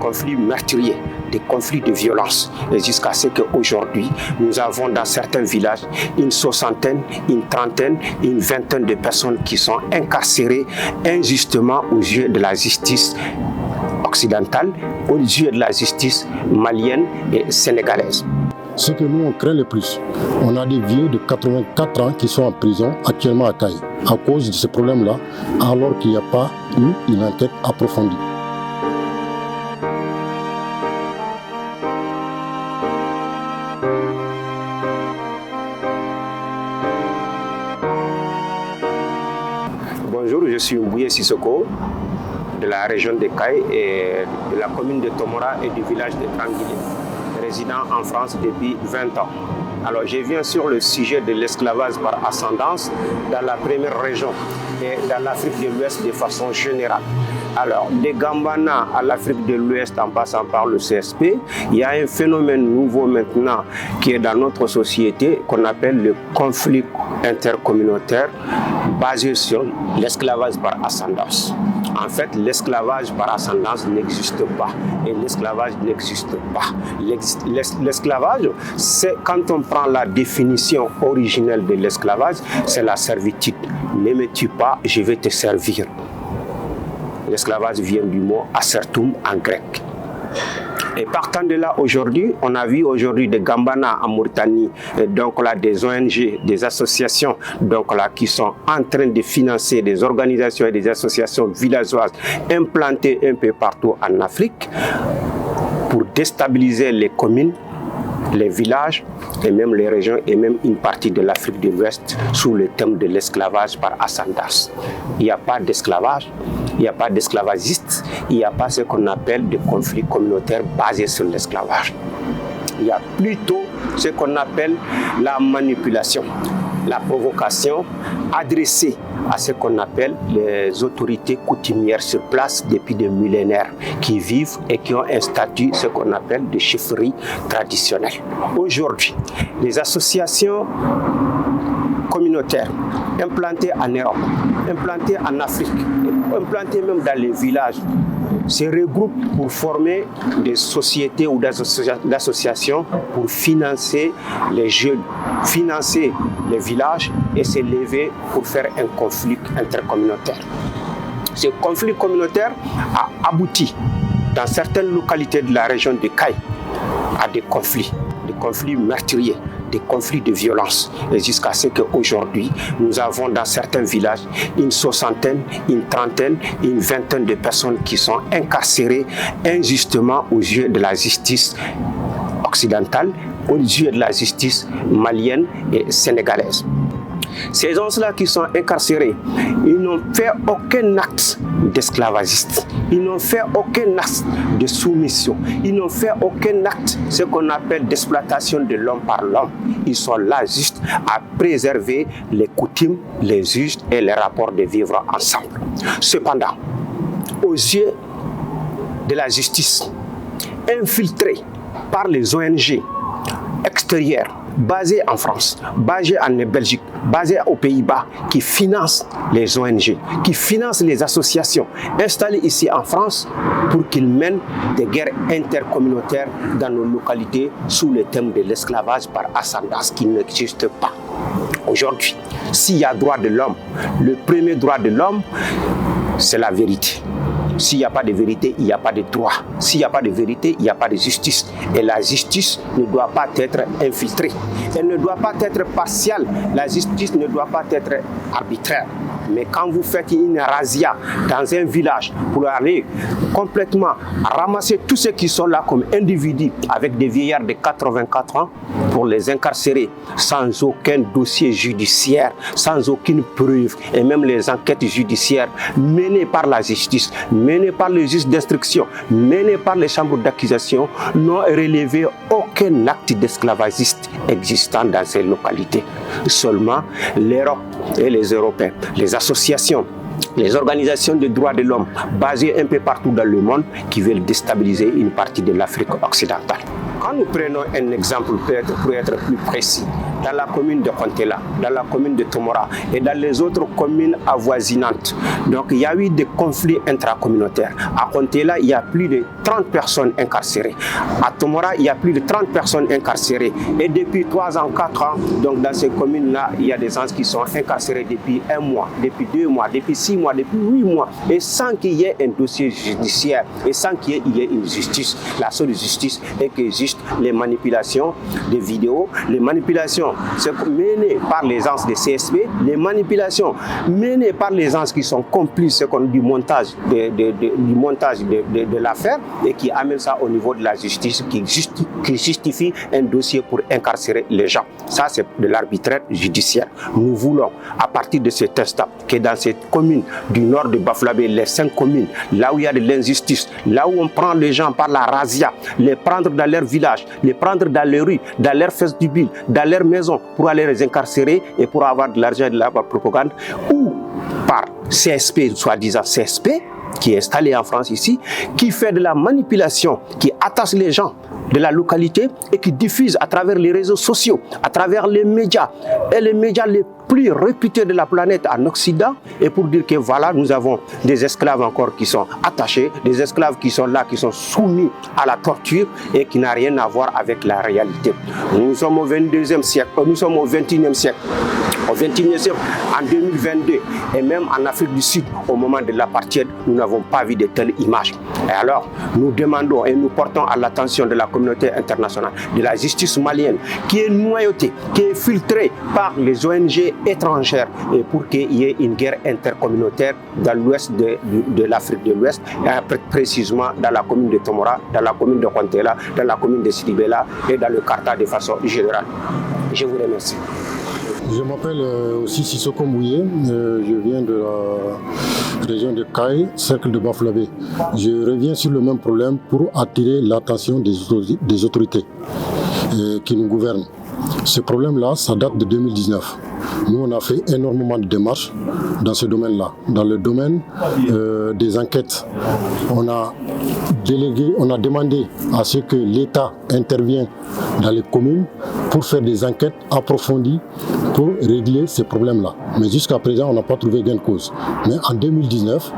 conflits meurtriers, des conflits de violence. Et jusqu'à ce qu'aujourd'hui, nous avons dans certains villages une soixantaine, une trentaine, une vingtaine de personnes qui sont incarcérées injustement aux yeux de la justice occidentale, aux yeux de la justice malienne et sénégalaise. Ce que nous on craint le plus, on a des vieux de 84 ans qui sont en prison actuellement à Caille à cause de ce problème-là, alors qu'il n'y a pas eu une enquête approfondie. Bonjour, je suis Mbouye Sissoko de la région de Caille et de la commune de Tomora et du village de Tranguilé, résident en France depuis 20 ans. Alors, je viens sur le sujet de l'esclavage par ascendance dans la première région et dans l'Afrique de l'Ouest de façon générale. Alors, des Gambana à l'Afrique de l'Ouest en passant par le CSP, il y a un phénomène nouveau maintenant qui est dans notre société qu'on appelle le conflit intercommunautaire basé sur l'esclavage par ascendance. En fait, l'esclavage par ascendance n'existe pas et l'esclavage n'existe pas. L'esclavage, c'est quand on prend la définition originelle de l'esclavage, c'est la servitude. Ne me tue pas, je vais te servir. L'esclavage vient du mot acertum en grec. Et partant de là, aujourd'hui, on a vu aujourd'hui des Gambana en Mauritanie, donc là des ONG, des associations, donc là qui sont en train de financer des organisations et des associations villageoises implantées un peu partout en Afrique pour déstabiliser les communes, les villages et même les régions et même une partie de l'Afrique de l'Ouest sous le thème de l'esclavage par ascendance. Il n'y a pas d'esclavage, il n'y a pas d'esclavagiste, il n'y a pas ce qu'on appelle des conflits communautaires basés sur l'esclavage. Il y a plutôt ce qu'on appelle la manipulation, la provocation adressée à ce qu'on appelle les autorités coutumières sur place depuis des millénaires qui vivent et qui ont un statut, ce qu'on appelle de chefferie traditionnelle. Aujourd'hui, les associations communautaires implantées en Europe, implantées en Afrique, implantées même dans les villages, se regroupent pour former des sociétés ou des associations pour financer les jeunes, financer les villages et se lever pour faire un conflit intercommunautaire. Ce conflit communautaire a abouti dans certaines localités de la région de Caille à des conflits meurtriers, des conflits de violence. Et jusqu'à ce qu'aujourd'hui, nous avons dans certains villages une soixantaine, une trentaine, une vingtaine de personnes qui sont incarcérées injustement aux yeux de la justice occidentale, aux yeux de la justice malienne et sénégalaise. Ces gens-là qui sont incarcérés, ils n'ont fait aucun acte d'esclavagiste, ils n'ont fait aucun acte de soumission, ils n'ont fait aucun acte, ce qu'on appelle d'exploitation de l'homme par l'homme. Ils sont là juste à préserver les coutumes, les us et les rapports de vivre ensemble. Cependant, aux yeux de la justice, infiltrée par les ONG extérieures, basées en France, basées en Belgique, basées aux Pays-Bas, qui financent les ONG, qui financent les associations installées ici en France pour qu'ils mènent des guerres intercommunautaires dans nos localités sous le thème de l'esclavage par ascendance qui n'existe pas. Aujourd'hui, s'il y a droit de l'homme, le premier droit de l'homme, c'est la vérité. S'il n'y a pas de vérité, il n'y a pas de droit. S'il n'y a pas de vérité, il n'y a pas de justice. Et la justice ne doit pas être infiltrée. Elle ne doit pas être partielle. La justice ne doit pas être arbitraire. Mais quand vous faites une razzia dans un village pour aller complètement ramasser tous ceux qui sont là comme individus avec des vieillards de 84 ans pour les incarcérer sans aucun dossier judiciaire, sans aucune preuve et même les enquêtes judiciaires menées par la justice, menées par les juges d'instruction, menées par les chambres d'accusation n'ont relevé aucun acte d'esclavagiste existant dans ces localités. Seulement l'Europe et les Européens, les associations, les organisations de droits de l'homme basées un peu partout dans le monde qui veulent déstabiliser une partie de l'Afrique occidentale. Quand nous prenons un exemple pour être plus précis, dans la commune de Kontela, dans la commune de Tomora et dans les autres communes avoisinantes, donc il y a eu des conflits intracommunautaires. À Kontela, il y a plus de 30 personnes incarcérées. À Tomora, il y a plus de 30 personnes incarcérées. Et depuis 3 ans, 4 ans, donc dans ces communes-là, il y a des gens qui sont incarcérés depuis 1 mois, depuis 2 mois, depuis 6 mois, depuis 8 mois, et sans qu'il y ait un dossier judiciaire, et sans qu'il y ait une justice. La seule justice est que juste les manipulations des vidéos, les manipulations menées par les gens des CSP, les manipulations menées par les gens qui sont complices du montage de l'affaire et qui amènent ça au niveau de la justice, qui justifie un dossier pour incarcérer les gens. Ça, c'est de l'arbitraire judiciaire. Nous voulons, à partir de cet instant, que dans cette commune du nord de Bafoussam, les 5 communes, là où il y a de l'injustice, là où on prend les gens par la razzia, les prendre dans leur village, les prendre dans les rues, dans leur fesse du bil, dans leur maison, pour aller les incarcérer et pour avoir de l'argent et de la propagande, ou par CSP, soi-disant CSP, qui est installé en France ici, qui fait de la manipulation, qui attache les gens de la localité et qui diffuse à travers les réseaux sociaux, à travers les médias, et les médias les plus réputés de la planète en Occident, et pour dire que voilà, nous avons des esclaves encore qui sont attachés, des esclaves qui sont là, qui sont soumis à la torture et qui n'a rien à voir avec la réalité. Nous sommes au 22e siècle, nous sommes au 21e siècle. Au 21e siècle, en 2022, et même en Afrique du Sud, au moment de l'apartheid, nous n'avons pas vu de telles images. Et alors, nous demandons et nous portons à l'attention de la communauté internationale, de la justice malienne, qui est noyautée, qui est filtrée par les ONG étrangères, et pour qu'il y ait une guerre intercommunautaire dans l'ouest de l'Afrique de l'Ouest, et précisément dans la commune de Tomora, dans la commune de Kontela, dans la commune de Sidibella et dans le Karta de façon générale. Je vous remercie. Je m'appelle aussi Sissoko Mouye, je viens de la région de Kaï, cercle de Bafoussam. Je reviens sur le même problème pour attirer l'attention des autorités qui nous gouvernent. Ce problème-là, ça date de 2019. Nous, on a fait énormément de démarches dans ce domaine-là. Dans le domaine des enquêtes, on a demandé à ce que l'État intervienne dans les communes pour faire des enquêtes approfondies pour régler ces problèmes-là. Mais jusqu'à présent, on n'a pas trouvé gain de cause. Mais en 2019,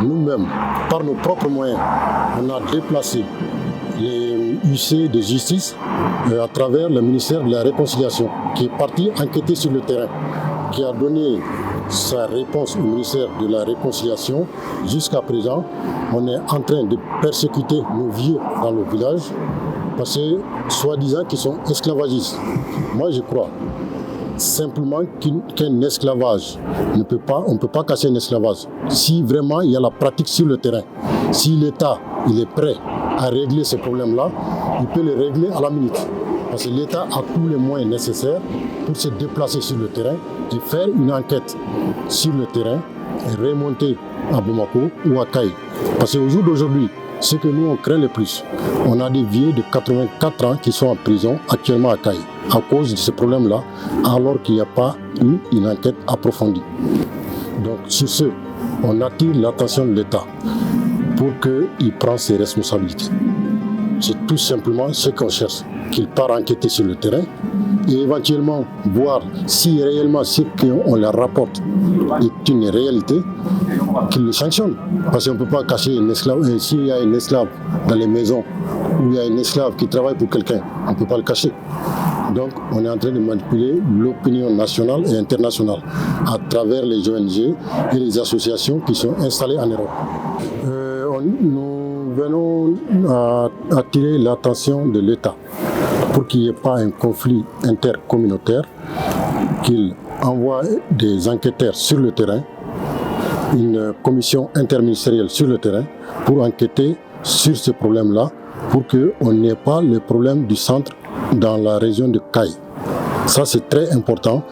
nous-mêmes, par nos propres moyens, on a déplacé les huissiers de justice à travers le ministère de la Réconciliation, qui est parti enquêter sur le terrain, qui a donné sa réponse au ministère de la Réconciliation. Jusqu'à présent, on est en train de persécuter nos vieux dans le village, parce que, soi-disant, qu'ils sont esclavagistes. Moi, je crois simplement qu'un esclavage, on ne peut pas casser un esclavage. Si vraiment il y a la pratique sur le terrain, si l'État il est prêt à régler ce problème-là, il peut le régler à la minute. Parce que l'État a tous les moyens nécessaires pour se déplacer sur le terrain et faire une enquête sur le terrain et remonter à Bamako ou à Kaï. Parce qu'au jour d'aujourd'hui, ce que nous on craint le plus, on a des vieux de 84 ans qui sont en prison actuellement à Kaï à cause de ce problème-là, alors qu'il n'y a pas eu une enquête approfondie. Donc sur ce, on attire l'attention de l'État pour qu'il prenne ses responsabilités. C'est tout simplement ce qu'on cherche, qu'il part enquêter sur le terrain et éventuellement voir si réellement ce qu'on leur rapporte est une réalité, qu'il le sanctionne. Parce qu'on ne peut pas cacher un esclave. S'il y a un esclave dans les maisons où il y a un esclave qui travaille pour quelqu'un, on ne peut pas le cacher. Donc on est en train de manipuler l'opinion nationale et internationale à travers les ONG et les associations qui sont installées en Europe. Nous venons à attirer l'attention de l'État pour qu'il n'y ait pas un conflit intercommunautaire, qu'il envoie des enquêteurs sur le terrain, une commission interministérielle sur le terrain pour enquêter sur ce problème-là, pour qu'on n'ait pas le problème du centre dans la région de Kaï. Ça, c'est très important,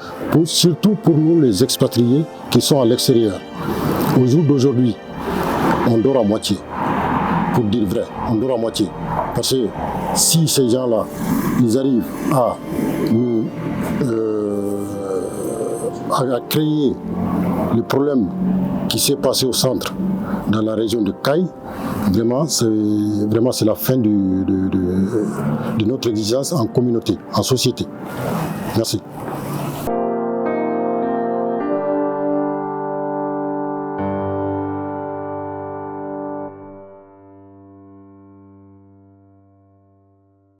surtout pour nous les expatriés qui sont à l'extérieur. Au jour d'aujourd'hui, on dort à moitié. Pour dire vrai, on dort à moitié. Parce que si ces gens-là, ils arrivent à nous à créer le problème qui s'est passé au centre, dans la région de Kaï, Vraiment, c'est la fin de notre existence en communauté, en société. Merci.